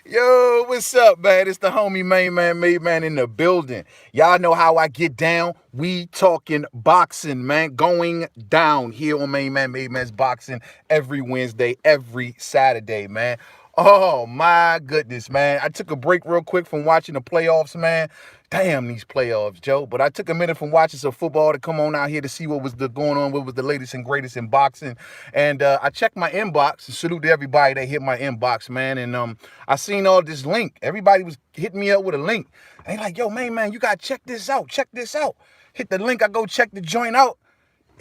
Yo, what's up, man? It's the homie main man, made man in the building. Y'all know how I get down. We talking boxing, man. Going down here on Main Man, Made Man's Boxing every Wednesday, every Saturday, man. Oh my goodness, man. I took a break real quick from watching the playoffs, man. Damn these playoffs, Joe. But I took a minute from watching some football to come on out here to see what was going on, what was the latest and greatest in boxing. And I checked my inbox. And salute to everybody that hit my inbox, man. And I seen all this link. Everybody was hitting me up with a link. And they like, yo, man, you gotta check this out. Check this out. Hit the link. I go check the joint out.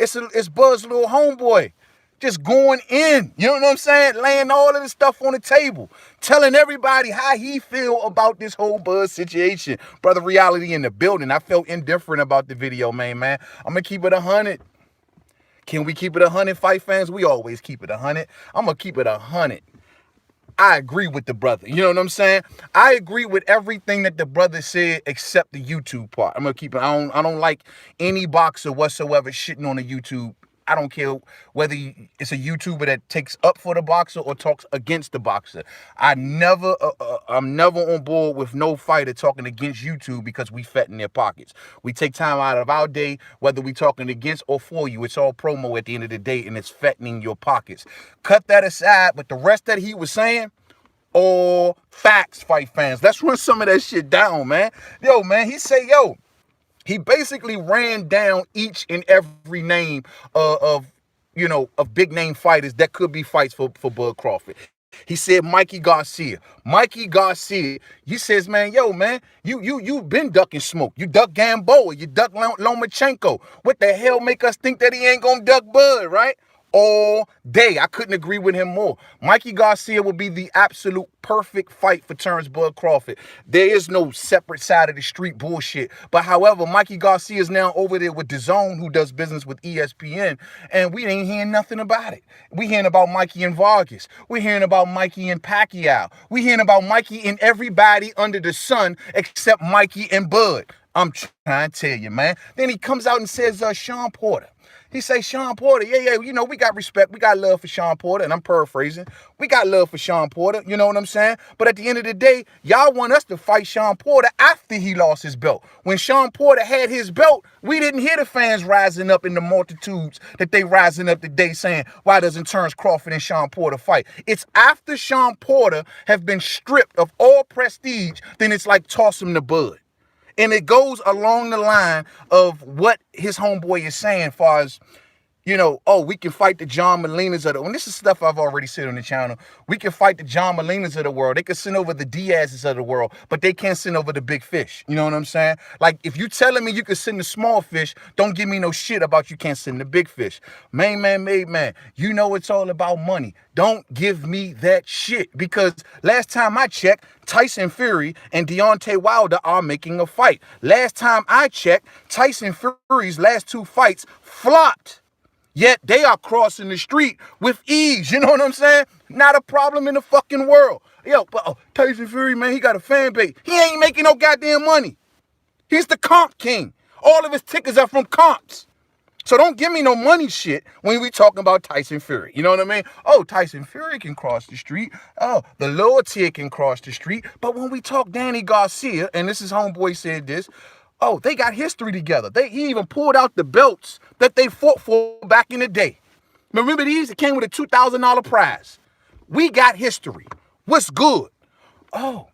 It's Buzz little homeboy. Just going in, you know what I'm saying? Laying all of this stuff on the table, telling everybody how he feel about this whole Buzz situation. Brother Reality in the building. I felt indifferent about the video, man. I'm gonna keep it 100. Can we keep it 100, fight fans? We always keep it 100. I'm gonna keep it 100. I agree with the brother. You know what I'm saying? I agree with everything that the brother said except the YouTube part. I'm gonna keep it. I don't like any boxer whatsoever shitting on the YouTube. I don't care whether it's a YouTuber that takes up for the boxer or talks against the boxer. I'm never on board with no fighter talking against YouTube because we fat in their pockets. We take time out of our day, whether we talking against or for you. It's all promo at the end of the day, and it's fattening your pockets. Cut that aside, but the rest that he was saying, all facts, fight fans. Let's run some of that shit down, man. Yo, man, he basically ran down each and every name of big name fighters that could be fights for Bud Crawford. He said Mikey Garcia. He says, man, yo, man, you been ducking smoke. You duck Gamboa. You duck Lomachenko. What the hell make us think that he ain't gonna duck Bud, right? All day. I couldn't agree with him more. Mikey Garcia will be the absolute perfect fight for Terence Bud Crawford. There is no separate side of the street bullshit. But however, Mikey Garcia is now over there with DAZN, who does business with ESPN, and we ain't hearing nothing about it. We hearing about Mikey and Vargas. We're hearing about Mikey and Pacquiao. We hearing about Mikey and everybody under the sun except Mikey and Bud. I'm trying to tell you, man. Then he comes out and says, Sean Porter. He say, Sean Porter, yeah, we got respect. We got love for Sean Porter, and I'm paraphrasing. We got love for Sean Porter, you know what I'm saying? But at the end of the day, y'all want us to fight Sean Porter after he lost his belt. When Sean Porter had his belt, we didn't hear the fans rising up in the multitudes that they rising up today saying, why doesn't Terence Crawford and Sean Porter fight? It's after Sean Porter have been stripped of all prestige, then it's like toss him to Bud. And it goes along the line of what his homeboy is saying as far as, we can fight the John Molinas of the world. And this is stuff I've already said on the channel. We can fight the John Molinas of the world. They can send over the Diaz's of the world, but they can't send over the big fish. You know what I'm saying? Like, if you telling me you can send the small fish, don't give me no shit about you can't send the big fish. Main man, made man, you know it's all about money. Don't give me that shit, because last time I checked, Tyson Fury and Deontay Wilder are making a fight. Last time I checked, Tyson Fury's last 2 fights flopped. Yet they are crossing the street with ease. You know what I'm saying? Not a problem in the fucking world. Yo, but Tyson Fury, man, he got a fan base. He ain't making no goddamn money. He's the comp king. All of his tickets are from comps. So don't give me no money shit when we talking about Tyson Fury. You know what I mean? Oh, Tyson Fury can cross the street. Oh, the lower tier can cross the street. But when we talk Danny Garcia, and this is homeboy said this, oh, they got history together. He even pulled out the belts that they fought for back in the day. Remember these? It came with a $2,000 prize. We got history. What's good? Oh,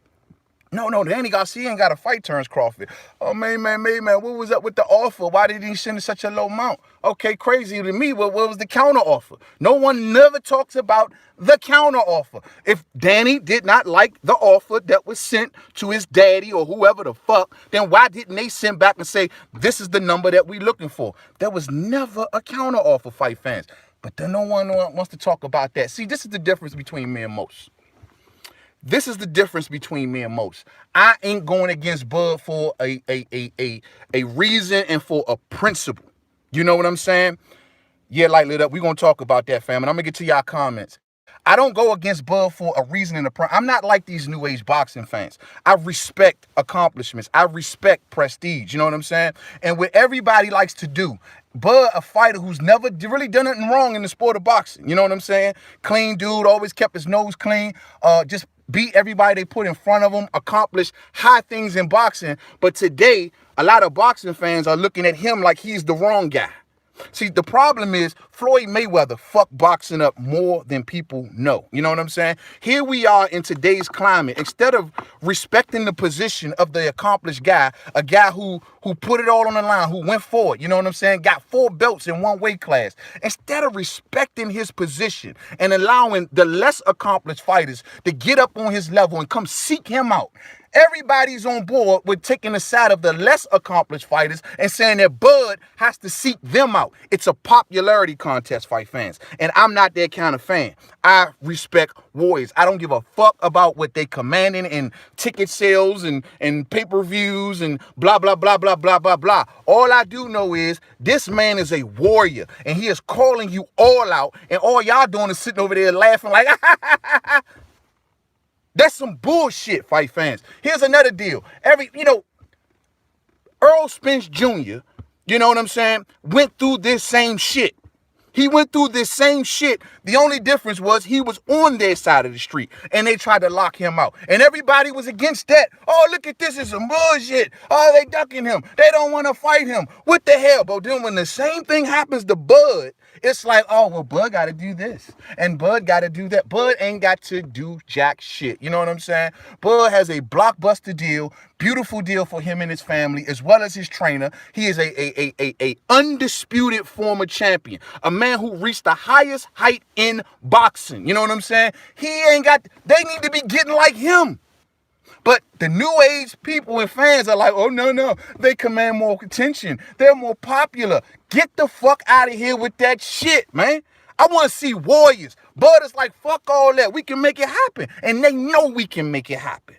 no, Danny Garcia ain't got to fight Terence Crawford. Oh, man, what was up with the offer? Why did he send such a low amount? Okay, crazy to me. What was the counter offer? No one never talks about the counter offer. If Danny did not like the offer that was sent to his daddy or whoever the fuck, then why didn't they send back and say, this is the number that we looking for? There was never a counter offer, fight fans. But then no one wants to talk about that. See, this is the difference between me and most. This is the difference between me and most. I ain't going against Bud for a reason and for a principle. You know what I'm saying? Yeah, light lit up. We're going to talk about that, fam. And I'm going to get to y'all comments. I don't go against Bud for a reason and a I'm not like these new age boxing fans. I respect accomplishments. I respect prestige. You know what I'm saying? And what everybody likes to do, Bud, a fighter who's never really done nothing wrong in the sport of boxing. You know what I'm saying? Clean dude, always kept his nose clean. Just beat everybody they put in front of him, accomplished high things in boxing. But today, a lot of boxing fans are looking at him like he's the wrong guy. See, the problem is Floyd Mayweather fucked boxing up more than people know. You know what I'm saying? Here we are in today's climate. Instead of respecting the position of the accomplished guy, a guy who put it all on the line, who went forward, you know what I'm saying? Got 4 belts in one weight class. Instead of respecting his position and allowing the less accomplished fighters to get up on his level and come seek him out, everybody's on board with taking the side of the less accomplished fighters and saying that Bud has to seek them out. It's a popularity contest, fight fans. And I'm not that kind of fan. I respect warriors. I don't give a fuck about what they commanding in ticket sales and pay-per-views and blah, blah, blah, blah, blah, blah, blah. All I do know is this man is a warrior and he is calling you all out, and all y'all doing is sitting over there laughing like, that's some bullshit, fight fans. Here's another deal. Earl Spence Jr., you know what I'm saying, went through this same shit. He went through this same shit. The only difference was he was on their side of the street and they tried to lock him out. And everybody was against that. Oh, look at this. It's some bullshit. Oh, they ducking him. They don't want to fight him. What the hell? But then when the same thing happens to Bud, it's like, oh, well, Bud got to do this and Bud got to do that. Bud ain't got to do jack shit. You know what I'm saying? Bud has a blockbuster deal, beautiful deal for him and his family, as well as his trainer. He is a undisputed former champion, a man who reached the highest height in boxing. You know what I'm saying? They need to be getting like him. But the new age people and fans are like, oh, no, they command more attention. They're more popular. Get the fuck out of here with that shit, man. I want to see warriors. Bud is like, fuck all that. We can make it happen. And they know we can make it happen.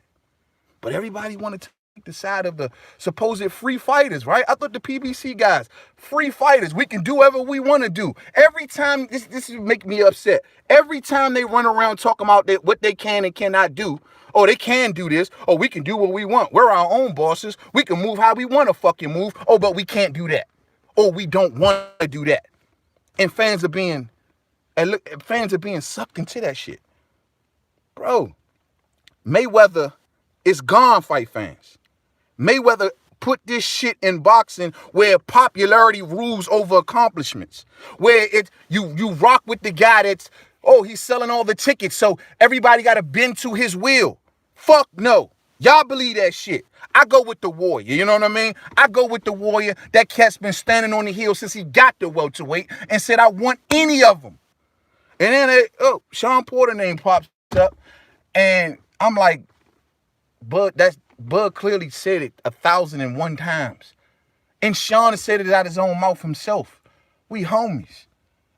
But everybody wanted to take the side of the supposed free fighters, right? I thought the PBC guys, free fighters, we can do whatever we want to do. Every time, this make me upset. Every time they run around talking about what they can and cannot do, oh, they can do this, oh, we can do what we want. We're our own bosses. We can move how we want to fucking move. Oh, but we can't do that. Oh, we don't want to do that. And fans are being sucked into that shit. Bro, Mayweather is gone, fight fans. Mayweather put this shit in boxing where popularity rules over accomplishments. Where you rock with the guy that's, oh, he's selling all the tickets, so everybody got to bend to his will. Fuck no. Y'all believe that shit. I go with the warrior, you know what I mean? I go with the warrior. That cat's been standing on the hill since he got the welterweight and said, I want any of them. And then, Sean Porter name pops up, and I'm like, Bud clearly said it 1,001 times. And Sean has said it out his own mouth himself. We homies.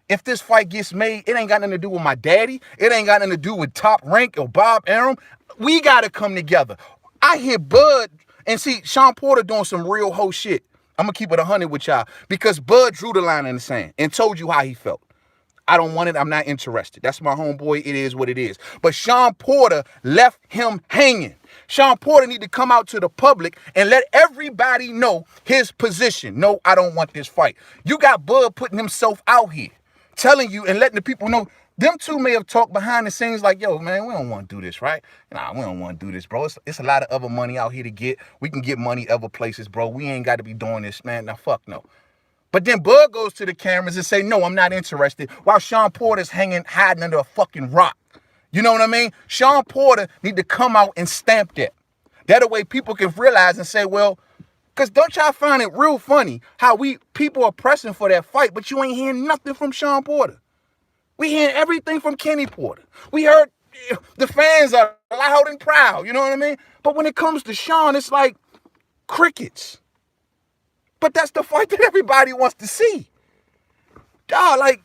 If this fight gets made, it ain't got nothing to do with my daddy. It ain't got nothing to do with Top Rank or Bob Arum. We got to come together. I hear Bud, and see, Sean Porter doing some real hoe shit. I'm going to keep it 100 with y'all. Because Bud drew the line in the sand and told you how he felt. I don't want it. I'm not interested. That's my homeboy. It is what it is. But Sean Porter left him hanging. Sean Porter need to come out to the public and let everybody know his position. No, I don't want this fight. You got Bud putting himself out here, telling you and letting the people know. Them two may have talked behind the scenes like, yo, man, we don't want to do this, right? Nah, we don't want to do this, bro. It's a lot of other money out here to get. We can get money other places, bro. We ain't got to be doing this, man. Now, fuck no. But then Bud goes to the cameras and say, no, I'm not interested, while Sean Porter's hiding under a fucking rock. You know what I mean? Sean Porter need to come out and stamp that. That way people can realize and say, well, because don't y'all find it real funny how people are pressing for that fight, but you ain't hearing nothing from Sean Porter. We hearing everything from Kenny Porter. We heard the fans are loud and proud, you know what I mean? But when it comes to Sean, it's like crickets. But that's the fight that everybody wants to see. Dog, like,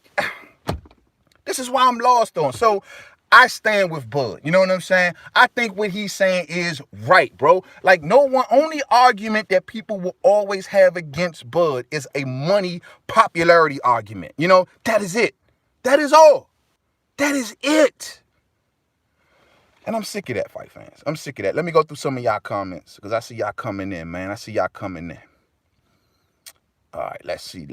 this is why I'm lost on. So I stand with Bud. You know what I'm saying? I think what he's saying is right, bro. Like, only argument that people will always have against Bud is a money popularity argument. You know, that is it. That is all. That is it. And I'm sick of that, fight fans. I'm sick of that. Let me go through some of y'all comments because I see y'all coming in, man. I see y'all coming in. All right, let's see.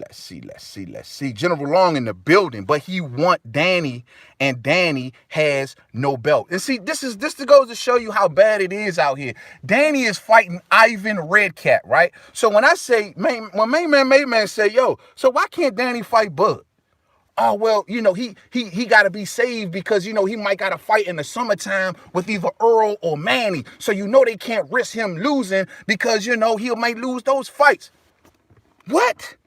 General Long in the building, but he want Danny, and Danny has no belt. And see, this goes to show you how bad it is out here. Danny is fighting Ivan Redcat, right? So when I say, when main man say, yo, so why can't Danny fight Bud? Oh, well, he got to be saved because, he might got to fight in the summertime with either Earl or Manny. So, they can't risk him losing because, he might lose those fights. What?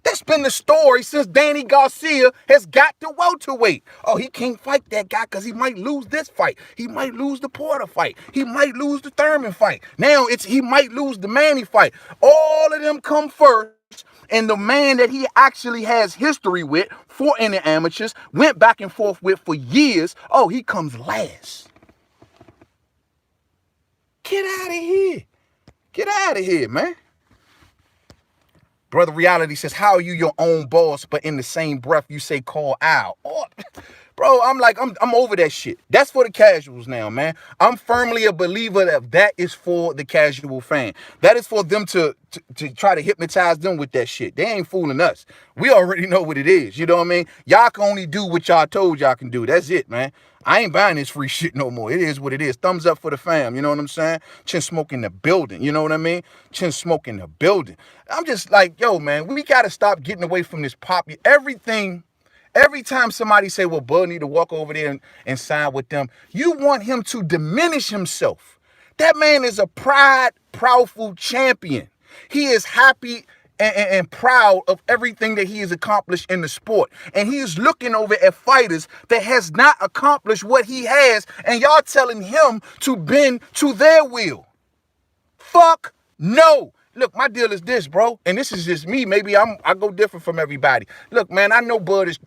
That's been the story since Danny Garcia has got to welterweight. Oh, he can't fight that guy because he might lose this fight. He might lose the Porter fight. He might lose the Thurman fight. Now he might lose the Manny fight. All of them come first. And the man that he actually has history with, fought in the amateurs, went back and forth with for years, oh, he comes last. Get out of here. Get out of here, man. Brother Reality says, how are you your own boss, but in the same breath you say call out? Oh, bro, I'm over that shit. That's for the casuals now, man. I'm firmly a believer that is for the casual fan. That is for them to try to hypnotize them with that shit. They ain't fooling us. We already know what it is. You know what I mean? Y'all can only do what y'all told y'all can do. That's it, man. I ain't buying this free shit no more. It is what it is. Thumbs up for the fam. You know what I'm saying? Chin Smoke in the building. You know what I mean? Chin Smoke in the building. I'm just like, yo, man, we got to stop getting away from this pop. Every time somebody say, well, Bud need to walk over there and sign with them, you want him to diminish himself. That man is a proudful champion. He is happy and proud of everything that he has accomplished in the sport. And he is looking over at fighters that has not accomplished what he has, and y'all telling him to bend to their will. Fuck no. Look, my deal is this, bro, and this is just me. Maybe I go different from everybody. Look, man, I know Bud has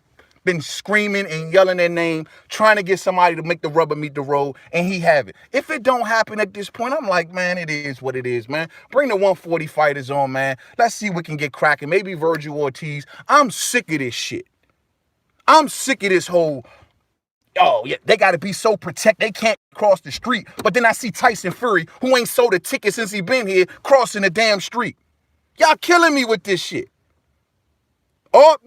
been screaming and yelling their name, trying to get somebody to make the rubber meet the road, and he haven't. If it don't happen at this point, I'm like, man, it is what it is, man. Bring the 140 fighters on, man. Let's see what can get cracking. Maybe Virgil Ortiz. I'm sick of this shit. I'm sick of this whole, oh, yeah, they got to be so protected. They can't cross the street. But then I see Tyson Fury, who ain't sold a ticket since he been here, crossing the damn street. Y'all killing me with this shit. Oh,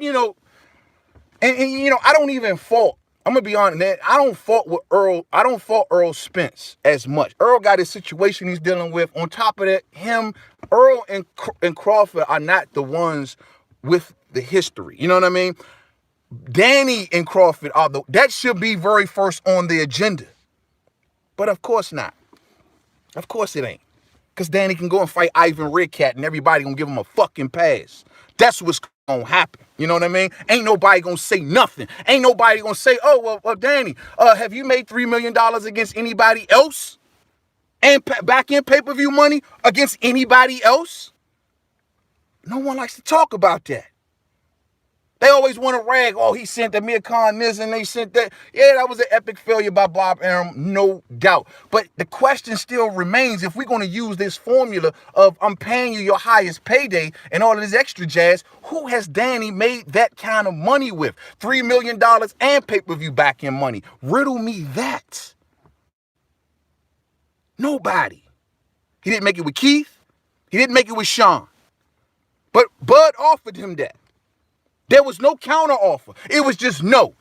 and I don't even fault. I'm going to be honest, man. I don't fault with Earl. I don't fault Earl Spence as much. Earl got his situation he's dealing with. On top of that, Earl and Crawford are not the ones with the history. You know what I mean? Danny and Crawford that should be very first on the agenda. But of course not. Of course it ain't. Because Danny can go and fight Ivan Redcat and everybody gonna give him a fucking pass. That's what's gonna happen. You know what I mean? Ain't nobody gonna say nothing. Ain't nobody gonna say, oh, well, Danny, have you made $3 million against anybody else? And back in pay-per-view money against anybody else? No one likes to talk about that. They always want to rag, oh, he sent Amir Khan this and they sent that. Yeah, that was an epic failure by Bob Arum, no doubt. But the question still remains, if we're going to use this formula of I'm paying you your highest payday and all of this extra jazz, who has Danny made that kind of money with? $3 million and pay-per-view back-end money. Riddle me that. Nobody. He didn't make it with Keith. He didn't make it with Sean. But Bud offered him that. There was no counter offer. It was just no.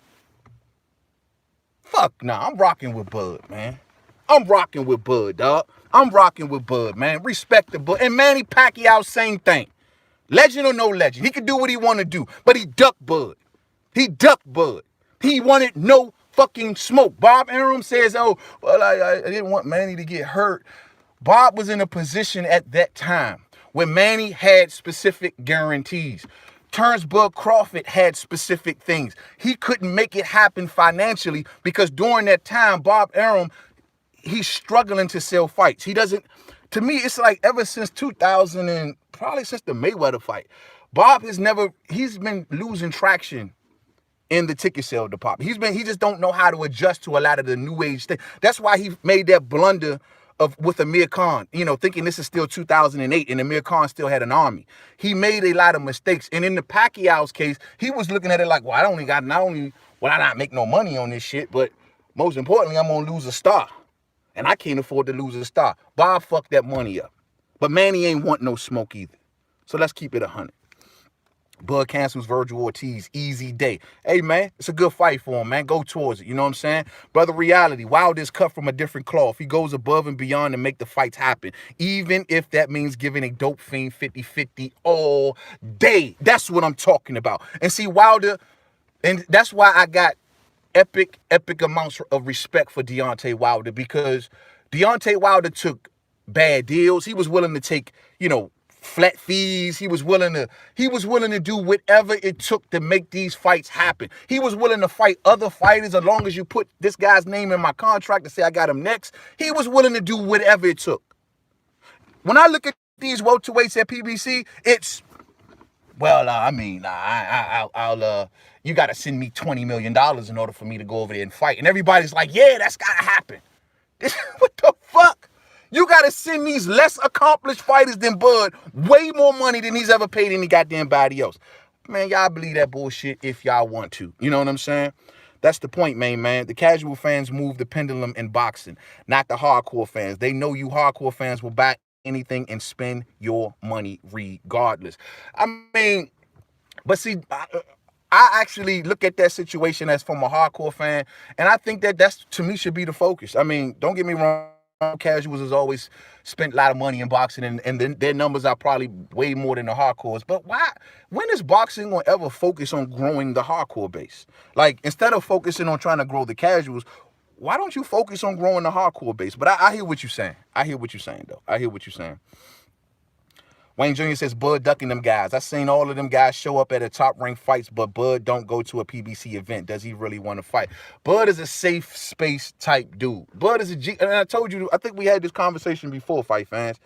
Fuck nah, I'm rocking with Bud, man. I'm rocking with Bud, dog. I'm rocking with Bud, man. Respect the Bud. And Manny Pacquiao, same thing. Legend or no legend. He could do what he want to do. But he ducked Bud. He ducked Bud. He wanted no fucking smoke. Bob Arum says, oh, well, I didn't want Manny to get hurt. Bob was in a position at that time where Manny had specific guarantees. Terence Bud Crawford had specific things. He couldn't make it happen financially because during that time, Bob Arum, he's struggling to sell fights. He doesn't, to me, it's like ever since 2000 and probably since the Mayweather fight, Bob he's been losing traction in the ticket sale department. He just don't know how to adjust to a lot of the new age thing. That's why he made that blunder with Amir Khan, thinking this is still 2008 and Amir Khan still had an army. He made a lot of mistakes. And in the Pacquiao's case, he was looking at it like, well, I not make no money on this shit, but most importantly, I'm going to lose a star. And I can't afford to lose a star. Bob fucked that money up. But Manny ain't want no smoke either. So let's keep it 100. Bud cancels Virgil Ortiz. Easy day. Hey, man, it's a good fight for him, man. Go towards it. You know what I'm saying? Brother Reality, Wilder's cut from a different cloth. He goes above and beyond to make the fights happen, even if that means giving a dope fiend 50-50 all day. That's what I'm talking about. And see, Wilder, and that's why I got epic amounts of respect for Deontay Wilder, because Deontay Wilder took bad deals. He was willing to take, flat fees. He was willing to do whatever it took to make these fights happen. He was willing to fight other fighters as long as you put this guy's name in my contract to say I got him next. He was willing to do whatever it took. When I look at these welterweights at PBC, it's I'll you got to send me $20 million in order for me to go over there and fight. And everybody's like, yeah, that's got to happen. What the fuck? You got to send these less accomplished fighters than Bud way more money than he's ever paid any goddamn body else. Man, y'all believe that bullshit if y'all want to. You know what I'm saying? That's the point, man. The casual fans move the pendulum in boxing, not the hardcore fans. They know you hardcore fans will buy anything and spend your money regardless. I mean, but see, I actually look at that situation as from a hardcore fan, and I think that's, to me, should be the focus. I mean, don't get me wrong. Casuals has always spent a lot of money in boxing, and their numbers are probably way more than the hardcores. But why? When is boxing going to ever focus on growing the hardcore base? Like, instead of focusing on trying to grow the casuals, why don't you focus on growing the hardcore base? But I hear what you're saying. I hear what you're saying. Wayne Jr. says, Bud ducking them guys. I seen all of them guys show up at a top-ranked fights, but Bud don't go to a PBC event. Does he really want to fight? Bud is a safe space type dude. Bud is a G. And I told you, I think we had this conversation before, fight fans.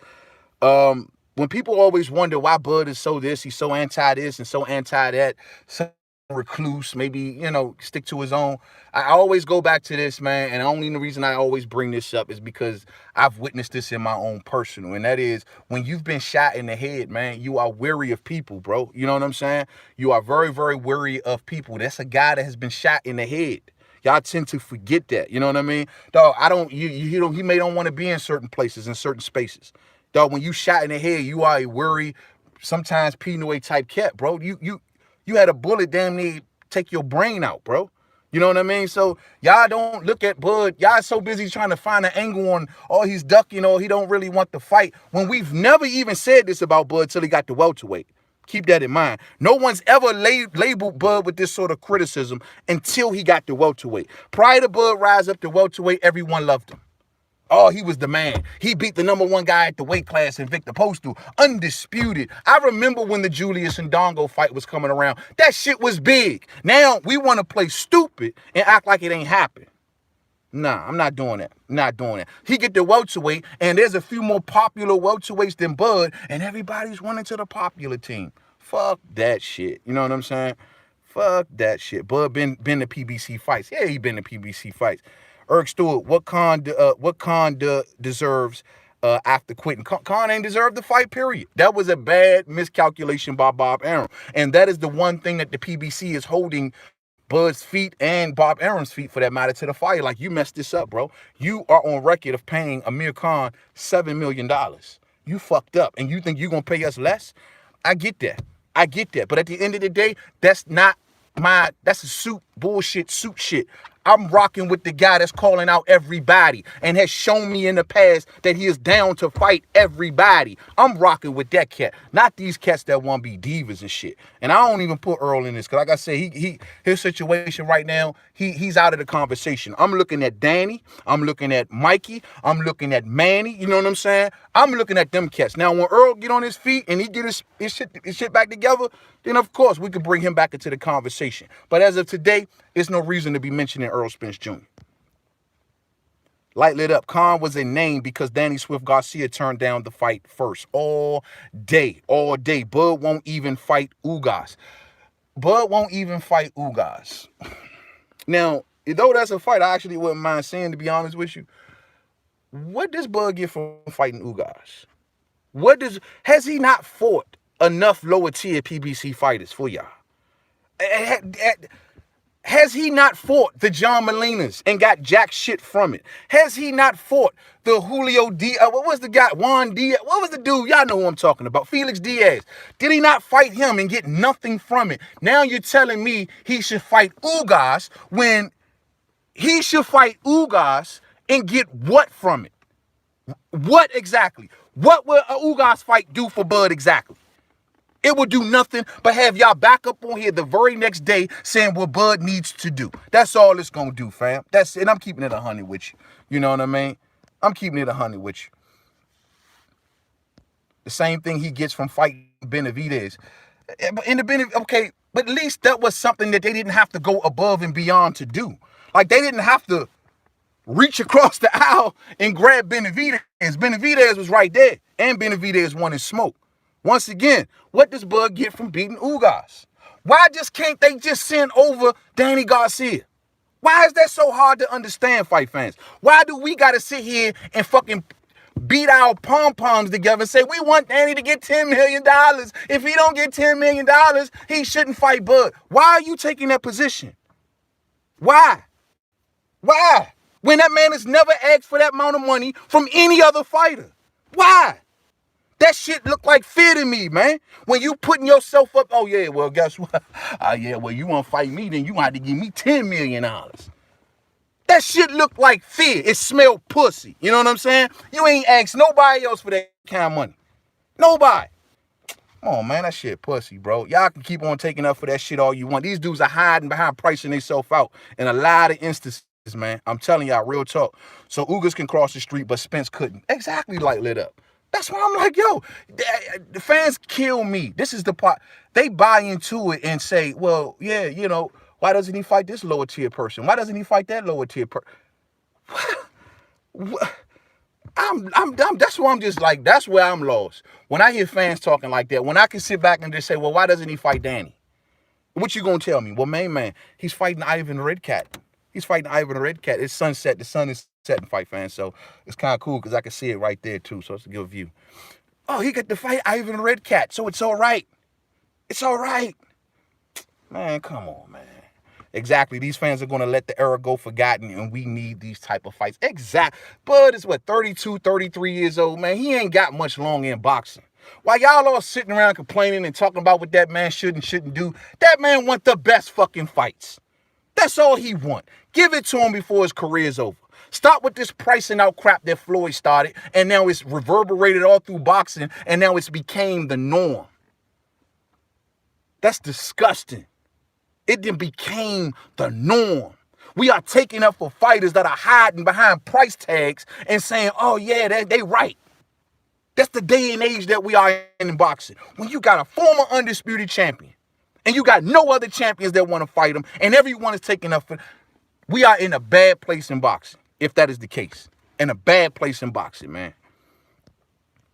When people always wonder why Bud is so this, he's so anti this and so anti that, so recluse, maybe, stick to his own. I always go back to this, man, and the only reason I always bring this up is because I've witnessed this in my own personal, and that is when you've been shot in the head, man, you are wary of people, bro. You know what I'm saying? You are very, very wary of people. That's a guy that has been shot in the head. Y'all tend to forget that. You know what I mean? Dog, he may don't want to be in certain places, in certain spaces. Dog, when you shot in the head, you are a worry, sometimes Pinoy type cat, bro. You had a bullet damn near take your brain out, bro. You know what I mean? So y'all don't look at Bud. Y'all so busy trying to find an angle on, he's ducking, he don't really want to fight. When we've never even said this about Bud till he got to welterweight. Keep that in mind. No one's ever labeled Bud with this sort of criticism until he got to welterweight. Prior to Bud rise up to welterweight, everyone loved him. Oh, he was the man. He beat the number one guy at the weight class in Victor Postal. Undisputed. I remember when the Julius and Dongo fight was coming around. That shit was big. Now we want to play stupid and act like it ain't happened. Nah, I'm not doing that. He get the welterweight, and there's a few more popular welterweights than Bud, and everybody's running to the popular team. Fuck that shit. You know what I'm saying? Fuck that shit. Bud been to PBC fights. Yeah, he been to PBC fights. Eric Stewart, what Khan deserves after quitting? Khan ain't deserved the fight, period. That was a bad miscalculation by Bob Arum. And that is the one thing that the PBC is holding Bud's feet and Bob Arum's feet, for that matter, to the fire. Like, you messed this up, bro. You are on record of paying Amir Khan $7 million. You fucked up. And you think you're going to pay us less? I get that. But at the end of the day, that's a suit shit. I'm rocking with the guy that's calling out everybody and has shown me in the past that he is down to fight everybody. I'm rocking with that cat, not these cats that want to be divas and shit. And I don't even put Earl in this, because like I said, his situation right now, he's out of the conversation. I'm looking at Danny. I'm looking at Mikey. I'm looking at Manny. You know what I'm saying? I'm looking at them cats. Now, when Earl get on his feet and he get his shit back together, then of course we could bring him back into the conversation. But as of today, there's no reason to be mentioning Earl Spence Jr. Light lit up. Khan was a name because Danny Swift Garcia turned down the fight first. All day. Bud won't even fight Ugas. Now, though that's a fight I actually wouldn't mind seeing, to be honest with you. What does Bud get from fighting Ugas? Has he not fought enough lower tier PBC fighters for y'all? Has he not fought the John Molinas and got jack shit from it? Has he not fought the Julio Diaz? What was the guy? Juan Diaz? What was the dude? Y'all know who I'm talking about. Felix Diaz. Did he not fight him and get nothing from it? Now you're telling me he should fight Ugas when he should fight Ugas and get what from it? What exactly? What will a Ugas fight do for Bud exactly? It will do nothing but have y'all back up on here the very next day saying what Bud needs to do. That's all it's going to do, fam. That's it. I'm keeping it 100 with you. You know what I mean? I'm keeping it 100 with you. The same thing he gets from fighting Benavidez. Okay, but at least that was something that they didn't have to go above and beyond to do. Like, they didn't have to reach across the aisle and grab Benavidez. Benavidez was right there. And Benavidez won his smoke. Once again, what does Bud get from beating Ugas? Why can't they just send over Danny Garcia? Why is that so hard to understand, fight fans? Why do we got to sit here and fucking beat our pom-poms together and say, we want Danny to get $10 million. If he don't get $10 million, he shouldn't fight Bud. Why are you taking that position? Why? Why? When that man has never asked for that amount of money from any other fighter. Why? That shit look like fear to me, man. When you putting yourself up, oh yeah, well, guess what? Yeah, well, you want to fight me, then you have to give me $10 million. That shit look like fear. It smelled pussy. You know what I'm saying? You ain't asked nobody else for that kind of money. Nobody. Come on, man, that shit pussy, bro. Y'all can keep on taking up for that shit all you want. These dudes are hiding behind pricing themselves out in a lot of instances, man. I'm telling y'all, real talk. So Ugas can cross the street, but Spence couldn't. Exactly like lit up. That's why I'm like, yo, the fans kill me. This is the part. They buy into it and say, well, yeah, you know, why doesn't he fight this lower tier person? Why doesn't he fight that lower tier person? That's why I'm just like, that's where I'm lost. When I hear fans talking like that, when I can sit back and just say, well, why doesn't he fight Danny? What you gonna tell me? Well, man, he's fighting Ivan Redcat. He's fighting Ivan Redcat. It's sunset. The sun is setting, fight fans. So it's kind of cool because I can see it right there too. So it's a good view. Oh, he got to fight Ivan Redcat. So it's all right. It's all right. Man, come on, man. Exactly. These fans are going to let the era go forgotten, and we need these type of fights. Exact. Bud is, what, 32, 33 years old, man. He ain't got much longer in boxing. While y'all all sitting around complaining and talking about what that man should and shouldn't do, that man want the best fucking fights. That's all he want. Give it to him before his career's over. Stop with this pricing out crap that Floyd started, and now it's reverberated all through boxing, and now it's became the norm. That's disgusting. It then became the norm. We are taking up for fighters that are hiding behind price tags and saying, oh yeah, they right. That's the day and age that we are in boxing. When you got a former undisputed champion and you got no other champions that want to fight him and everyone is taking up for, we are in a bad place in boxing, if that is the case. In a bad place in boxing, man.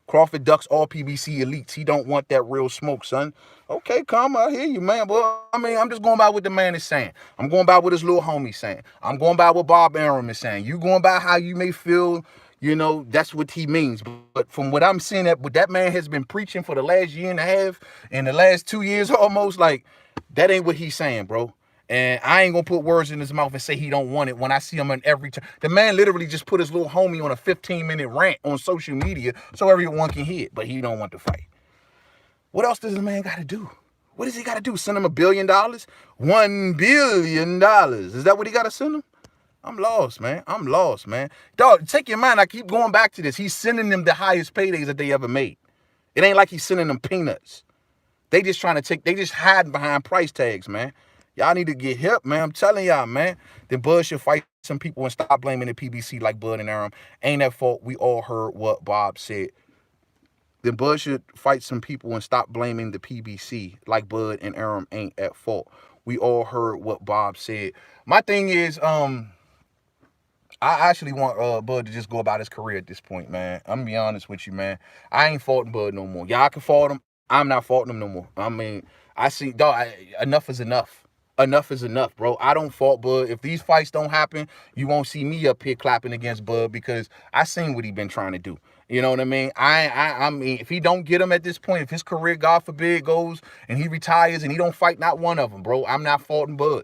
Crawford ducks all PBC elites. He don't want that real smoke, son. Okay, come, I hear you, man. Well, I mean, I'm just going by what the man is saying. I'm going by what his little homie's saying. I'm going by what Bob Arum is saying. You going by how you may feel, you know, that's what he means. But from what I'm seeing, that what that man has been preaching for the last year and a half, and the last 2 years almost, like, that ain't what he's saying, bro. And I ain't gonna put words in his mouth and say he don't want it when I see him on every time. The man literally just put his little homie on a 15-minute rant on social media so everyone can hear it, but he don't want to fight. What else does the man gotta do? What does he gotta do? Send him $1 billion? $1 billion. Is that what he gotta send him? I'm lost, man. I'm lost, man. Dog, take your mind. I keep going back to this. He's sending them the highest paydays that they ever made. It ain't like he's sending them peanuts. They just hiding behind price tags, man. Y'all need to get hip, man. I'm telling y'all, man. Then Bud should fight some people and stop blaming the PBC like Bud and Arum. Ain't that fault? We all heard what Bob said. Then Bud should fight some people and stop blaming the PBC like Bud and Arum ain't at fault. We all heard what Bob said. My thing is, I actually want Bud to just go about his career at this point, man. I'm gonna be honest with you, man. I ain't faulting Bud no more. Y'all can fault him. I'm not faulting him no more. I mean, I see, dog, enough is enough. Enough is enough, bro. I don't fault Bud. If these fights don't happen, you won't see me up here clapping against Bud because I seen what he been trying to do. You know what I mean? I mean, if he don't get him at this point, if his career, God forbid, goes and he retires and he don't fight not one of them, bro, I'm not faulting Bud.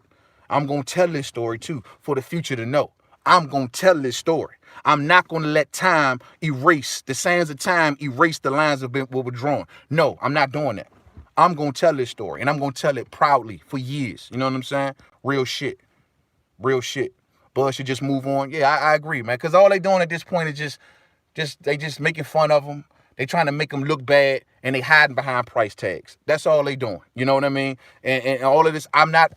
I'm going to tell this story too for the future to know. I'm going to tell this story. I'm not going to let time erase, the sands of time erase the lines of what were drawn. No, I'm not doing that. I'm going to tell this story, and I'm going to tell it proudly for years. You know what I'm saying? Real shit. Real shit. Bud should just move on. Yeah, I agree, man. Because all they doing at this point is they just making fun of them. They trying to make them look bad, and they hiding behind price tags. That's all they doing. You know what I mean? And all of this, I'm not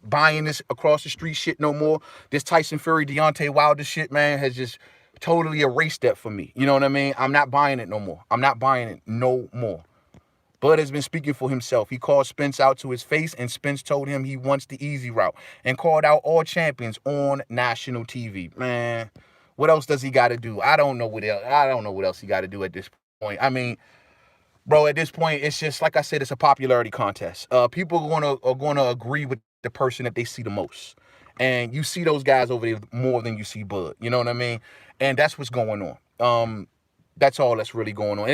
buying this across the street shit no more. This Tyson Fury, Deontay Wilder shit, man, has just totally erased that for me. You know what I mean? I'm not buying it no more. I'm not buying it no more. Bud has been speaking for himself. He called Spence out to his face, and Spence told him he wants the easy route and called out all champions on national TV. Man, what else does he got to do? I don't know what else he got to do at this point. I mean, bro, at this point, it's just like I said, it's a popularity contest. People are gonna agree with the person that they see the most, and you see those guys over there more than you see Bud. You know what I mean? And that's what's going on. That's all that's really going on.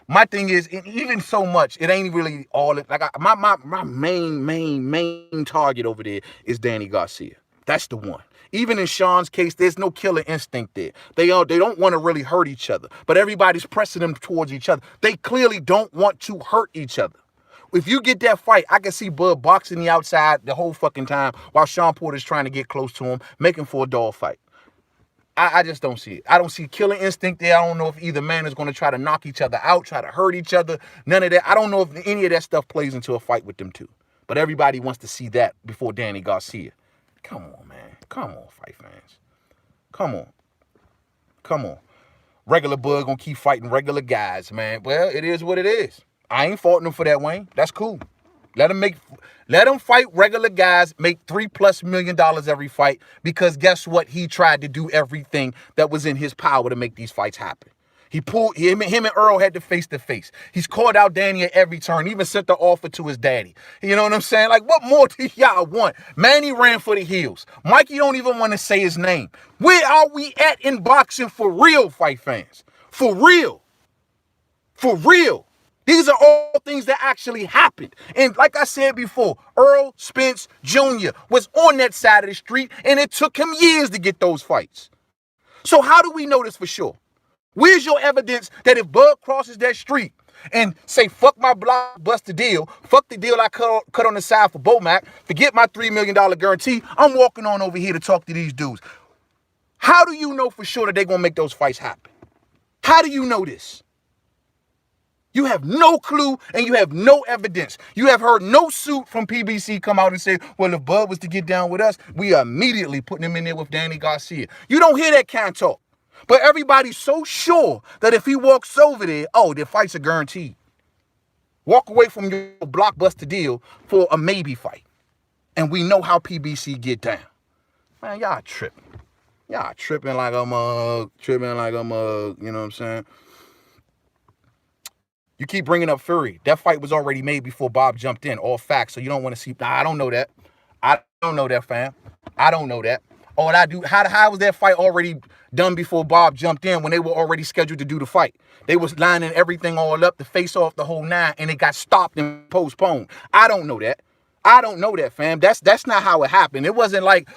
My thing is, even so much, it ain't really all like my main target over there is Danny Garcia. That's the one. Even in Sean's case, there's no killer instinct there. They don't want to really hurt each other, but everybody's pressing them towards each other. They clearly don't want to hurt each other. If you get that fight, I can see Bud boxing the outside the whole fucking time while Sean Porter's trying to get close to him, making for a dog fight. I just don't see it. I don't see killer instinct there. I don't know if either man is going to try to knock each other out, try to hurt each other. None of that. I don't know if any of that stuff plays into a fight with them two. But everybody wants to see that before Danny Garcia. Come on, man. Come on, fight fans. Come on. Come on. Regular Bud gonna keep fighting regular guys, man. Well, it is what it is. I ain't faulting him for that, Wayne. That's cool. Let him fight regular guys, make $3+ million every fight, because guess what? He tried to do everything that was in his power to make these fights happen. Him and Earl had to face. He's called out Danny at every turn, even sent the offer to his daddy. You know what I'm saying? Like, what more do y'all want? Manny ran for the hills. Mikey don't even want to say his name. Where are we at in boxing for real, fight fans? For real. For real. These are all things that actually happened. And like I said before, Earl Spence Jr. was on that side of the street, and it took him years to get those fights. So how do we know this for sure? Where's your evidence that if Bud crosses that street and say, fuck my blockbuster deal, fuck the deal I cut on the side for Bomac, forget my $3 million guarantee, I'm walking on over here to talk to these dudes. How do you know for sure that they're going to make those fights happen? How do you know this? You have no clue, and you have no evidence. You have heard no suit from PBC come out and say, well, if Bud was to get down with us, we are immediately putting him in there with Danny Garcia. You don't hear that kind of talk. But everybody's so sure that if he walks over there, oh, the fights are guaranteed. Walk away from your blockbuster deal for a maybe fight. And we know how PBC get down. Man, y'all tripping. Y'all tripping like a mug, you know what I'm saying? You keep bringing up Fury. That fight was already made before Bob jumped in. All facts. So you don't want to see. Nah, I don't know that. I don't know that, fam. I don't know that. All I do. How was that fight already done before Bob jumped in when they were already scheduled to do the fight? They was lining everything all up, the face off, the whole nine, and it got stopped and postponed. I don't know that. I don't know that, fam. That's not how it happened. It wasn't like,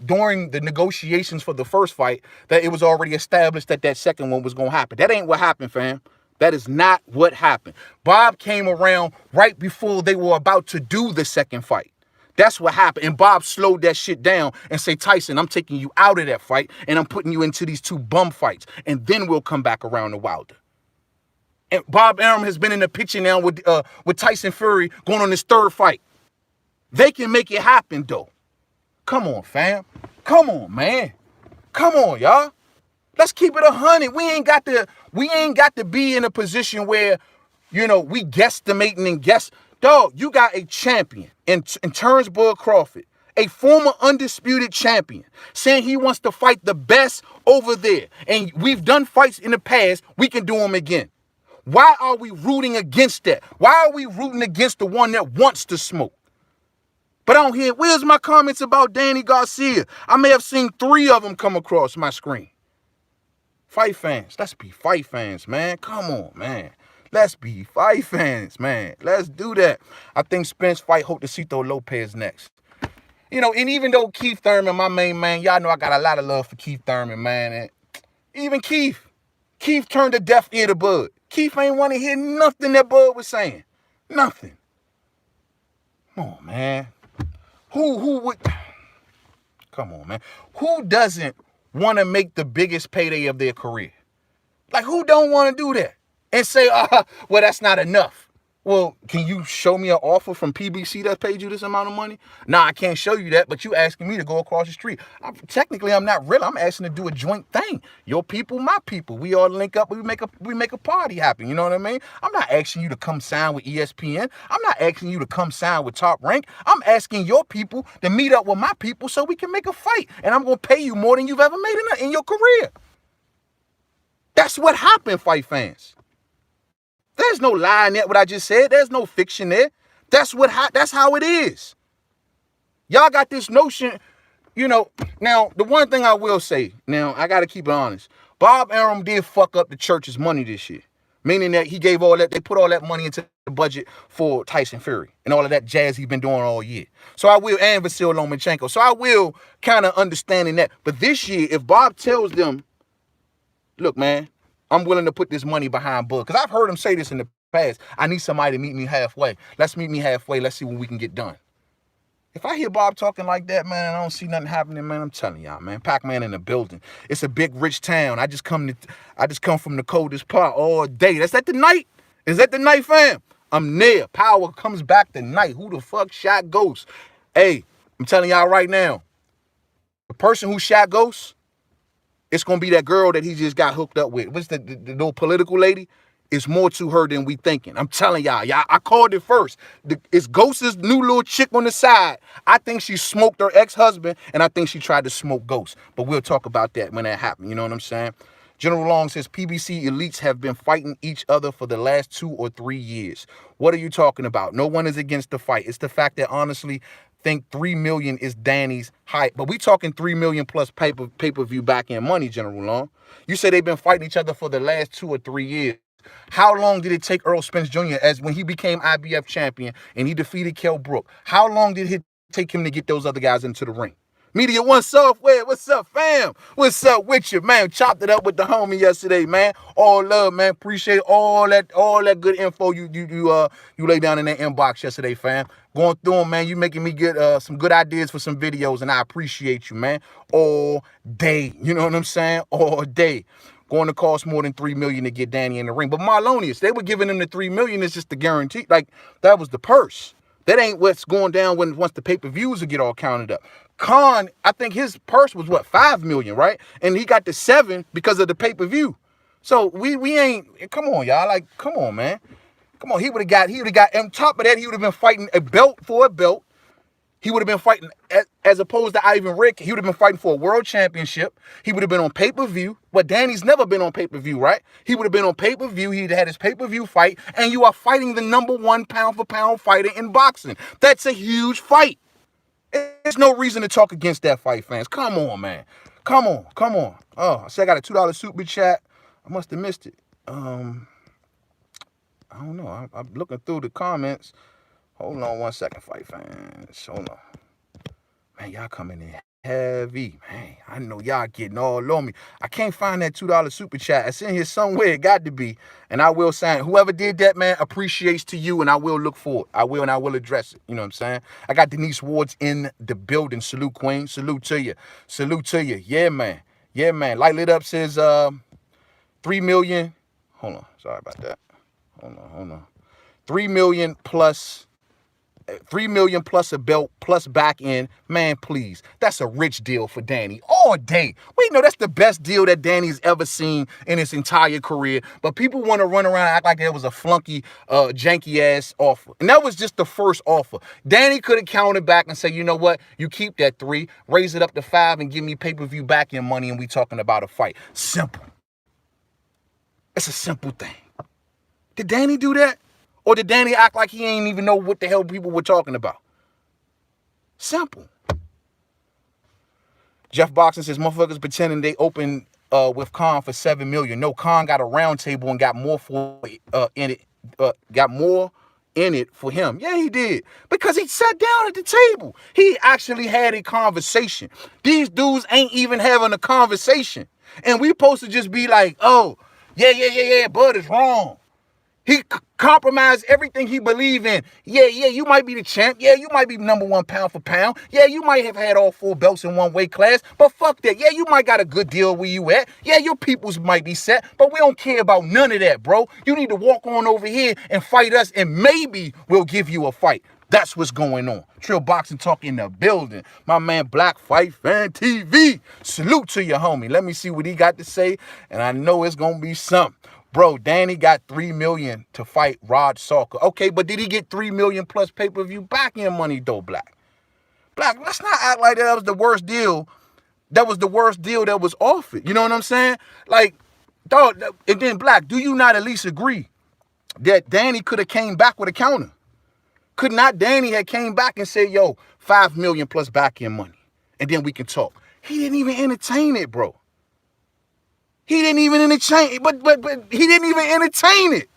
during the negotiations for the first fight, that it was already established that that second one was going to happen. That ain't what happened, fam. That is not what happened. Bob came around right before they were about to do the second fight. That's what happened. And Bob slowed that shit down and say, Tyson, I'm taking you out of that fight and I'm putting you into these two bum fights. And then we'll come back around to Wilder. And Bob Arum has been in the picture now with Tyson Fury going on his third fight. They can make it happen, though. Come on, fam. Come on, man. Come on, y'all. Let's keep it 100. We ain't got to be in a position where, we guesstimating and guess. Dog, you got a champion in Terence Crawford, a former undisputed champion, saying he wants to fight the best over there. And we've done fights in the past. We can do them again. Why are we rooting against that? Why are we rooting against the one that wants to smoke? But I don't hear, where's my comments about Danny Garcia? I may have seen 3 of them come across my screen. Fight fans. Let's be fight fans, man. Come on, man. Let's be fight fans, man. Let's do that. I think Spence fight Jotacito Lopez next. You know, and even though Keith Thurman, my main man, y'all know I got a lot of love for Keith Thurman, man. And even Keith turned a deaf ear to Bud. Keith ain't want to hear nothing that Bud was saying. Nothing. Come on, man. Who would... Come on, man. Who doesn't want to make the biggest payday of their career? Like, who don't want to do that? And say, well, that's not enough. Well, can you show me an offer from PBC that paid you this amount of money? Nah, I can't show you that, but you asking me to go across the street. Technically, I'm not real. I'm asking to do a joint thing. Your people, my people. We all link up. We make a party happen. You know what I mean? I'm not asking you to come sign with ESPN. I'm not asking you to come sign with Top Rank. I'm asking your people to meet up with my people so we can make a fight. And I'm going to pay you more than you've ever made in your career. That's what happened, fight fans. There's no lie in that, what I just said. There's no fiction there. That's how it is. Y'all got this notion, you know. Now, the one thing I will say, now, I got to keep it honest. Bob Arum did fuck up the church's money this year. Meaning that he gave all that, they put all that money into the budget for Tyson Fury and all of that jazz he's been doing all year. So I will, and Vasil Lomachenko. So I will kind of understand in that. But this year, if Bob tells them, look, man, I'm willing to put this money behind Bud. Because I've heard him say this in the past. I need somebody to meet me halfway. Let's meet me halfway. Let's see what we can get done. If I hear Bob talking like that, man, and I don't see nothing happening, man, I'm telling y'all, man, Pac-Man in the building. It's a big, rich town. I just come from the coldest part all day. That's at the night. Is that the night, fam? I'm there. Power comes back tonight. Who the fuck shot Ghost? Hey, I'm telling y'all right now, the person who shot Ghost, it's going to be that girl that he just got hooked up with. What's the little political lady? It's more to her than we thinking. I'm telling y'all, I called it first. It's Ghost's new little chick on the side. I think she smoked her ex-husband, and I think she tried to smoke Ghost. But we'll talk about that when that happens. You know what I'm saying? General Long says PBC elites have been fighting each other for the last 2 or 3 years. What are you talking about? No one is against the fight. It's the fact that honestly, think 3 million is Danny's hype. But we talking 3 million plus pay-per-view back-end money, General Long. You say they've been fighting each other for the last 2 or 3 years. How long did it take Earl Spence Jr. as when he became IBF champion and he defeated Kell Brook? How long did it take him to get those other guys into the ring? Media One Software, what's up, fam? What's up with you, man? Chopped it up with the homie yesterday, man. All love, man. Appreciate all that good info you laid down in that inbox yesterday, fam. Going through them, man. You making me get some good ideas for some videos, and I appreciate you, man. All day, you know what I'm saying? All day. Going to cost more than $3 million to get Danny in the ring. But Marlonius, they were giving him the $3 million. It's just the guarantee. Like, that was the purse. That ain't what's going down once the pay-per-views will get all counted up. Khan, I think his purse was what, $5 million, right? And he got the 7 because of the pay-per-view. So we ain't, come on, y'all. Like, come on, man. Come on, he would have got, on top of that, he would have been fighting a belt for a belt. He would have been fighting, as opposed to Ivan Rick, he would have been fighting for a world championship. He would have been on pay-per-view. But Danny's never been on pay-per-view, right? He would have been on pay-per-view. He'd had his pay-per-view fight. And you are fighting the #1 pound-for-pound fighter in boxing. That's a huge fight. There's no reason to talk against that fight, fans. Come on, man. Come on. Oh, I said I got a $2 super chat. I must have missed it. I don't know. I'm looking through the comments. Hold on 1 second, fight fans. Hold on. Man, y'all coming in heavy. Man, I know y'all getting all on me. I can't find that $2 super chat. It's in here somewhere. It got to be. And I will sign. Whoever did that, man, appreciates to you, and I will look for it. I will, and I will address it. You know what I'm saying? I got Denise Ward's in the building. Salute, Queen. Salute to you. Salute to you. Yeah, man. Yeah, man. Light Lit Up says 3 million. Hold on. Sorry about that. Hold on. 3 million plus... 3 million plus a belt plus back end, man, please. That's a rich deal for Danny all day. We know that's the best deal that Danny's ever seen in his entire career. But people want to run around and act like it was a flunky, janky ass offer. And that was just the first offer. Danny could have counted back and said, you know what? You keep that 3, raise it up to 5, and give me pay-per-view back end money, and we talking about a fight. Simple. It's a simple thing. Did Danny do that? Or did Danny act like he ain't even know what the hell people were talking about? Simple. Jeff Boxing says, motherfuckers pretending they open with Khan for 7 million. No, Khan got a round table and got more for in it. Got more in it for him. Yeah, he did. Because he sat down at the table. He actually had a conversation. These dudes ain't even having a conversation. And we supposed to just be like, oh, yeah, Bud is wrong. He compromised everything he believed in. Yeah, you might be the champ. Yeah, you might be number one pound for pound. Yeah, you might have had all 4 belts in one weight class. But fuck that. Yeah, you might got a good deal where you at. Yeah, your peoples might be set. But we don't care about none of that, bro. You need to walk on over here and fight us, and maybe we'll give you a fight. That's what's going on. Trill Boxing Talk in the building. My man Black Fight Fan TV. Salute to your homie. Let me see what he got to say. And I know it's going to be something. Bro, Danny got $3 million to fight Rod Salker. Okay, but did he get $3 million plus pay-per-view back-end money, though, Black? Black, let's not act like that was the worst deal. That was the worst deal that was offered. You know what I'm saying? Like, dog, and then Black, do you not at least agree that Danny could have came back with a counter? Could not Danny have came back and said, yo, $5 million plus back-end money, and then we can talk? He didn't even entertain it, bro. He didn't even entertain it, but he didn't even entertain it.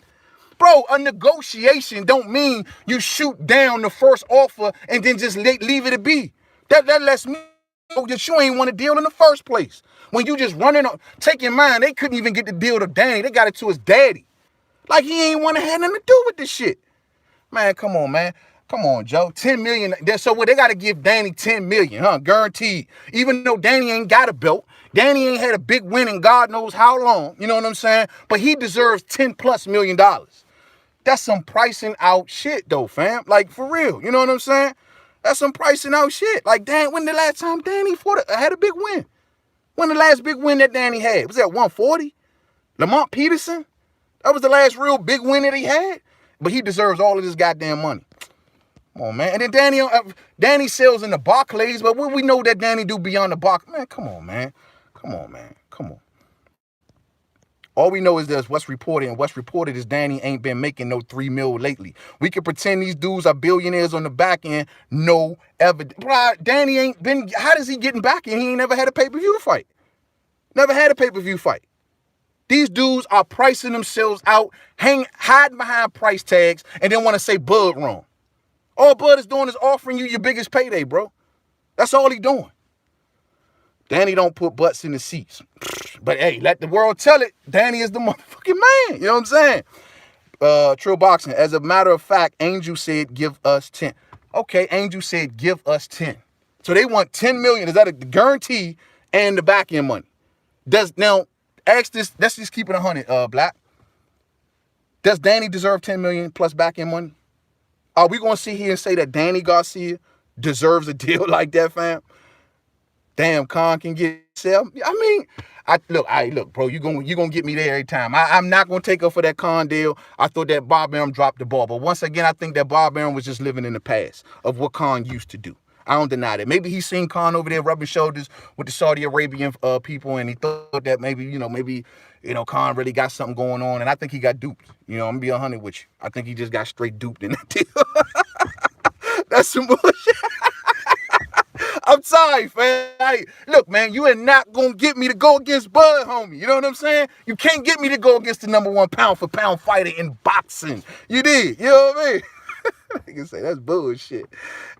Bro, a negotiation don't mean you shoot down the first offer and then just leave it to be. That lets me know that you ain't want to deal in the first place. When you just running on, take in mind, they couldn't even get the deal to Danny. They got it to his daddy. Like he ain't want to have nothing to do with this shit. Man, come on, man. Come on, Joe. 10 million. So what, they got to give Danny 10 million, huh? Guaranteed. Even though Danny ain't got a belt. Danny ain't had a big win in God knows how long. You know what I'm saying? But he deserves $10+ million. That's some pricing out shit, though, fam. Like, for real. You know what I'm saying? That's some pricing out shit. Like, Dan, when the last time Danny had a big win? When the last big win that Danny had? Was that 140? Lamont Peterson? That was the last real big win that he had? But he deserves all of this goddamn money. Come on, man. And then Danny sells in the Barclays, but what we know that Danny do beyond the Barclays. Man, come on, man. Come on, man. Come on. All we know is there's what's reported, and what's reported is Danny ain't been making no 3 mil lately. We can pretend these dudes are billionaires on the back end. No evidence. Bro, Danny ain't been, how does he getting back in? He ain't never had a pay-per-view fight. Never had a pay-per-view fight. These dudes are pricing themselves out, hiding behind price tags, and then want to say Bud wrong. All Bud is doing is offering you your biggest payday, bro. That's all he doing. Danny don't put butts in the seats. But hey, let the world tell it. Danny is the motherfucking man. You know what I'm saying? Trill Boxing. As a matter of fact, Angel said give us 10. Okay, Angel said give us 10. So they want 10 million. Is that a guarantee and the back end money? Now ask this, let's just keep it 100, Black. Does Danny deserve 10 million plus back end money? Are we gonna sit here and say that Danny Garcia deserves a deal like that, fam? Damn, Khan can get sell. I mean, look, bro, you gonna get me there every time. I'm not gonna take up for that Khan deal. I thought that Bob Arum dropped the ball, but once again, I think that Bob Arum was just living in the past of what Khan used to do. I don't deny that. Maybe he's seen Khan over there rubbing shoulders with the Saudi Arabian people, and he thought that maybe Khan really got something going on, and I think he got duped. You know, I'm gonna be 100 with you. I think he just got straight duped in that deal. That's some bullshit. I'm sorry, fam. Hey, look, man, you are not going to get me to go against Bud, homie. You know what I'm saying? You can't get me to go against the number one pound for pound fighter in boxing. You did. You know what I mean? I can say that's bullshit.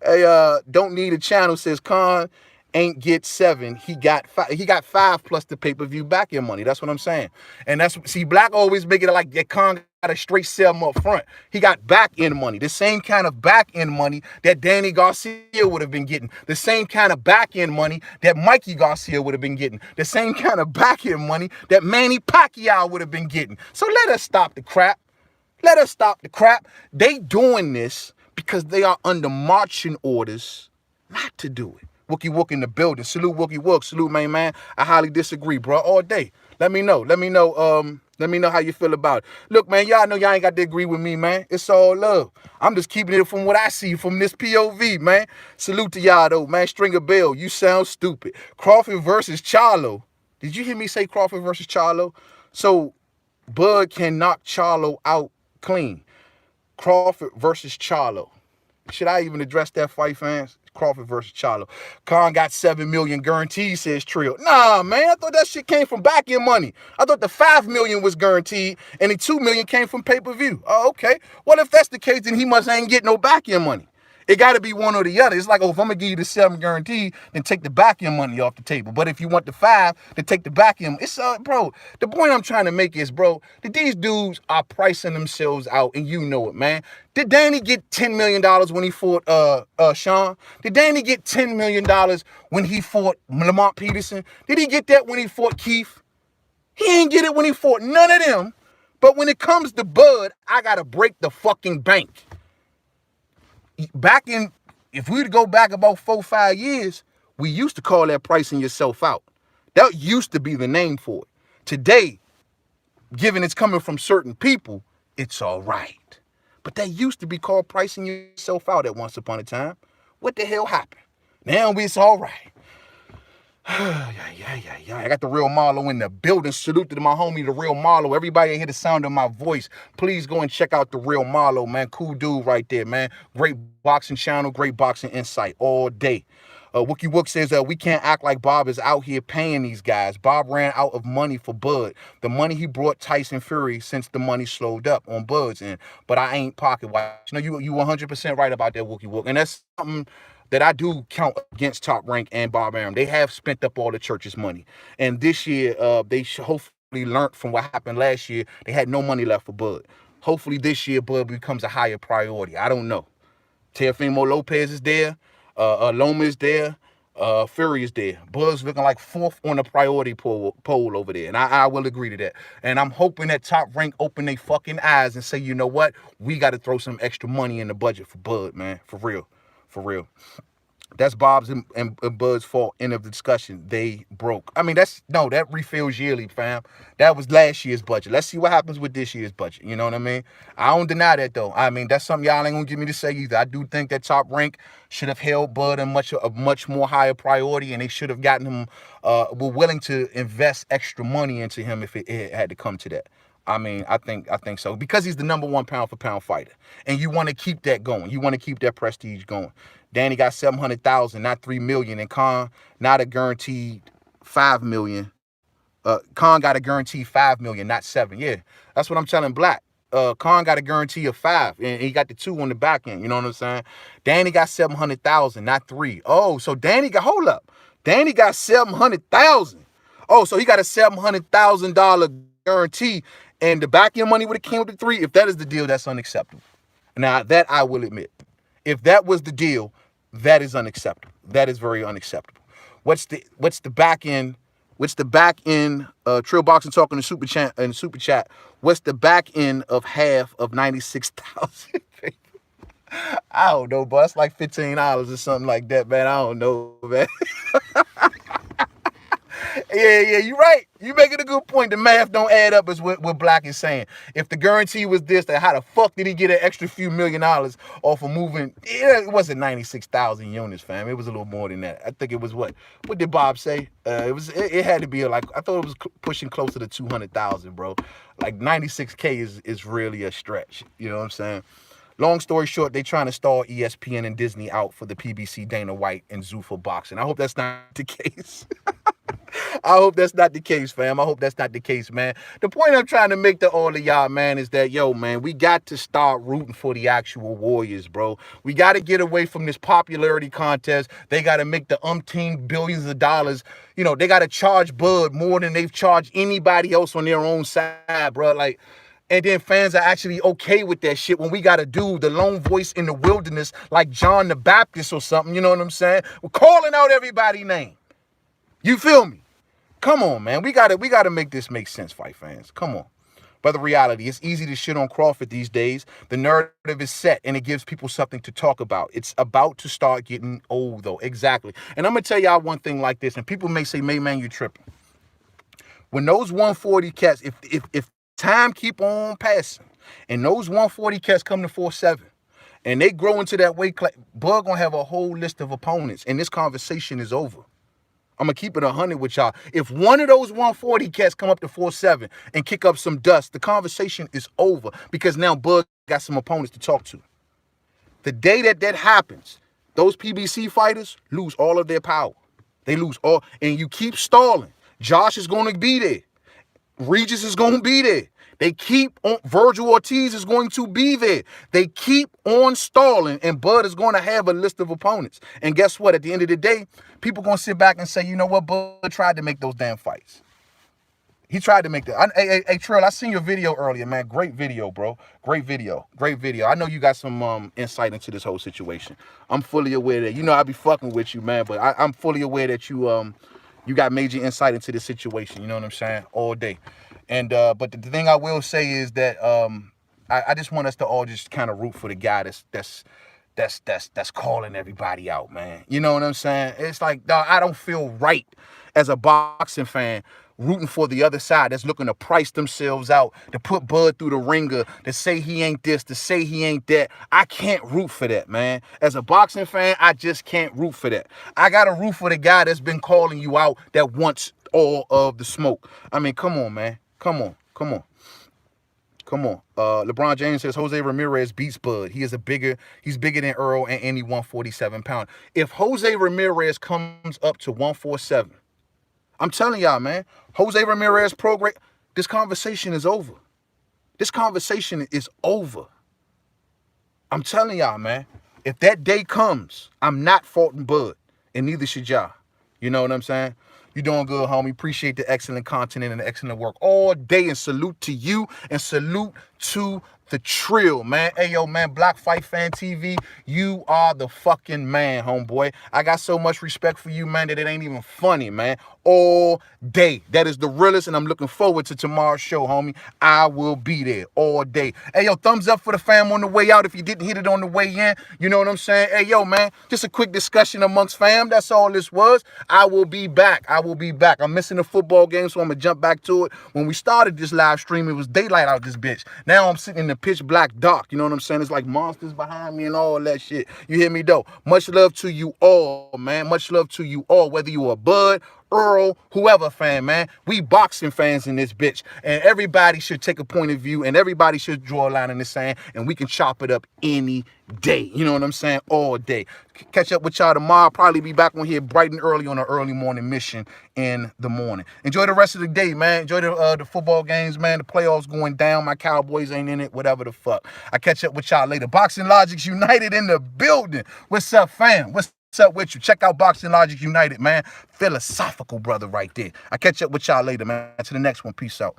Hey, don't need a channel says Khan ain't get 7. He got 5. He got 5 plus the pay-per-view back end money. That's what I'm saying. And see, Black always make it like that Khan got a straight sell him up front. He got back end money. The same kind of back end money that Danny Garcia would have been getting. The same kind of back end money that Mikey Garcia would have been getting. The same kind of back end money that Manny Pacquiao would have been getting. So let us stop the crap. Let us stop the crap. They doing this because they are under marching orders not to do it. Wookie Wook in the building. Salute Wookie Wook. Salute, man. I highly disagree, bro. All day. Let me know. Let me know how you feel about it. Look, man, y'all know y'all ain't got to agree with me, man. It's all love. I'm just keeping it from what I see from this POV, man. Salute to y'all, though, man. Stringer Bell, you sound stupid. Crawford versus Charlo. Did you hear me say Crawford versus Charlo? So, Bud can knock Charlo out clean. Crawford versus Charlo. Should I even address that fight, fans? Crawford versus Charlo. Khan got 7 million guaranteed, says Trill. Nah, man, I thought that shit came from back end money. I thought the 5 million was guaranteed and the 2 million came from pay-per-view. Oh, okay. Well, if that's the case, then he must ain't get no back end money. It got to be one or the other. It's like, oh, if I'm going to give you the 7 guaranteed, then take the back end money off the table. But if you want the 5, then take the back end. It's, bro, the point I'm trying to make is, bro, that these dudes are pricing themselves out, and you know it, man. Did Danny get $10 million when he fought Sean? Did Danny get $10 million when he fought Lamont Peterson? Did he get that when he fought Keith? He ain't get it when he fought none of them. But when it comes to Bud, I got to break the fucking bank. Back in, if we were to go back about 4-5 years, we used to call that pricing yourself out. That used to be the name for it. Today, given it's coming from certain people, it's all right. But that used to be called pricing yourself out at once upon a time. What the hell happened? Now it's all right. Yeah. I got the real Marlo in the building. Salute to my homie, the real Marlo. Everybody hear the sound of my voice. Please go and check out the real Marlo, man. Cool dude right there, man. Great boxing channel, great boxing insight all day. Wookie Wook says we can't act like Bob is out here paying these guys. Bob ran out of money for Bud. The money he brought Tyson Fury since the money slowed up on Bud's end. But I ain't pocket watch. You know, you 100% right about that, Wookie Wook. And that's something that I do count against Top Rank and Bob Arum. They have spent up all the church's money. And this year, they hopefully learned from what happened last year. They had no money left for Bud. Hopefully this year, Bud becomes a higher priority. I don't know. Teofimo Lopez is there. Loma is there. Fury is there. Bud's looking like 4th on the priority poll over there. And I will agree to that. And I'm hoping that Top Rank open their fucking eyes and say, you know what? We got to throw some extra money in the budget for Bud, man. For real. For real. That's Bob's and Bud's fault. End of the discussion. They broke. I mean, that refills yearly, fam. That was last year's budget. Let's see what happens with this year's budget. You know what I mean? I don't deny that, though. I mean, that's something y'all ain't gonna get me to say either. I do think that Top Rank should have held Bud in a much more higher priority, and they should have gotten him, were willing to invest extra money into him if it had to come to that. I mean, I think so. Because he's the number 1 pound for pound fighter. And you want to keep that going. You want to keep that prestige going. Danny got 700,000, not 3 million. And Khan, not a guaranteed 5 million. Khan got a guaranteed 5 million, not 7. Yeah, that's what I'm telling Black. Khan got a guarantee of 5, and he got the 2 on the back end. You know what I'm saying? Danny got 700,000, not 3. Oh, so Danny got 700,000. Oh, so he got a $700,000 guarantee, and the back end money would have came with the 3. If that is the deal, that's unacceptable. Now, that I will admit. If that was the deal, that is unacceptable. That is very unacceptable. What's the back end? What's the back end? Trill Boxing talking to Super Chat. What's the back end of half of 96,000? I don't know, but it's like $15 or something like that, man. I don't know, man. Yeah, you're right. You making a good point. The math don't add up is what Black is saying. If the guarantee was this, then how the fuck did he get an extra few $1 million off of moving? It wasn't 96,000 units, fam. It was a little more than that. I think it was what did Bob say? It had to be like, I thought it was pushing closer to 200,000, bro. Like 96K is really a stretch. You know what I'm saying? Long story short, they trying to stall ESPN and Disney out for the PBC, Dana White, and Zuffa boxing. I hope that's not the case. I hope that's not the case, fam. I hope that's not the case, man. The point I'm trying to make to all of y'all, man, is that, yo, man, we got to start rooting for the actual warriors, bro. We got to get away from this popularity contest. They got to make the umpteen billions of dollars. You know, they got to charge Bud more than they've charged anybody else on their own side, bro. Like, and then fans are actually okay with that shit when we got to do the lone voice in the wilderness like John the Baptist or something, you know what I'm saying? We're calling out everybody's name. You feel me? Come on, man. We gotta make this make sense, fight fans. Come on. But the reality, it's easy to shit on Crawford these days. The narrative is set, and it gives people something to talk about. It's about to start getting old, though. Exactly. And I'm going to tell y'all one thing like this, and people may say, man, you tripping. When those 140 cats, if time keep on passing, and those 140 cats come to 4-7, and they grow into that weight class, Bud going to have a whole list of opponents, and this conversation is over. I'm going to keep it 100 with y'all. If one of those 140 cats come up to 4-7 and kick up some dust, the conversation is over because now Bud got some opponents to talk to. The day that that happens, those PBC fighters lose all of their power. They lose all, and you keep stalling. Josh is going to be there. Regis is going to be there. They keep on, Virgil Ortiz is going to be there. They keep on stalling, and Bud is going to have a list of opponents. And guess what? At the end of the day, people going to sit back and say, you know what, Bud tried to make those damn fights. He tried to make that. Hey, Trill, I seen your video earlier, man. Great video, bro. Great video. Great video. I know you got some insight into this whole situation. I'm fully aware that, you know, I be fucking with you, man, but I'm fully aware that you got major insight into this situation. You know what I'm saying? All day. And but the thing I will say is that I just want us to all just kind of root for the guy that's calling everybody out, man. You know what I'm saying? It's like, dog, I don't feel right as a boxing fan rooting for the other side that's looking to price themselves out, to put Bud through the ringer, to say he ain't this, to say he ain't that. I can't root for that, man. As a boxing fan, I just can't root for that. I got to root for the guy that's been calling you out that wants all of the smoke. I mean, come on, man. Come on. LeBron James says Jose Ramirez beats Bud. He's bigger than Earl and any 147 pound. If Jose Ramirez comes up to 147, I'm telling y'all, man, Jose Ramirez program, this conversation is over. This conversation is over. I'm telling y'all, man, if that day comes, I'm not faulting Bud, and neither should y'all. You know what I'm saying? You doing good, homie. Appreciate the excellent content and the excellent work all day, and salute to you and salute to the Trill, man. Hey, yo, man, Black Fight Fan TV, you are the fucking man, homeboy. I got so much respect for you, man, that it ain't even funny, man. All day. That is the realest, and I'm looking forward to tomorrow's show, homie. I will be there all day. Hey, yo, thumbs up for the fam on the way out if you didn't hit it on the way in. You know what I'm saying? Hey, yo, man, just a quick discussion amongst fam. That's all this was. I will be back. I'm missing the football game, so I'm going to jump back to it. When we started this live stream, it was daylight out this bitch. Now I'm sitting in the pitch black dark. You know what I'm saying? It's like monsters behind me and all that shit. You hear me, though? Much love to you all, man. Much love to you all, whether you are Bud, Earl, whoever fan, man. We boxing fans in this bitch. And everybody should take a point of view, and everybody should draw a line in the sand, and we can chop it up any day. You know what I'm saying? All day. Catch up with y'all tomorrow. Probably be back on here bright and early on an early morning mission in the morning. Enjoy the rest of the day, man. Enjoy the football games, man. The playoffs going down. My Cowboys ain't in it. Whatever the fuck. I catch up with y'all later. Boxing Logics United in the building. What's up, fam? What's up with you? Check out Boxing Logic United, man. Philosophical brother right there. I catch up with y'all later, man. To the next one. Peace out.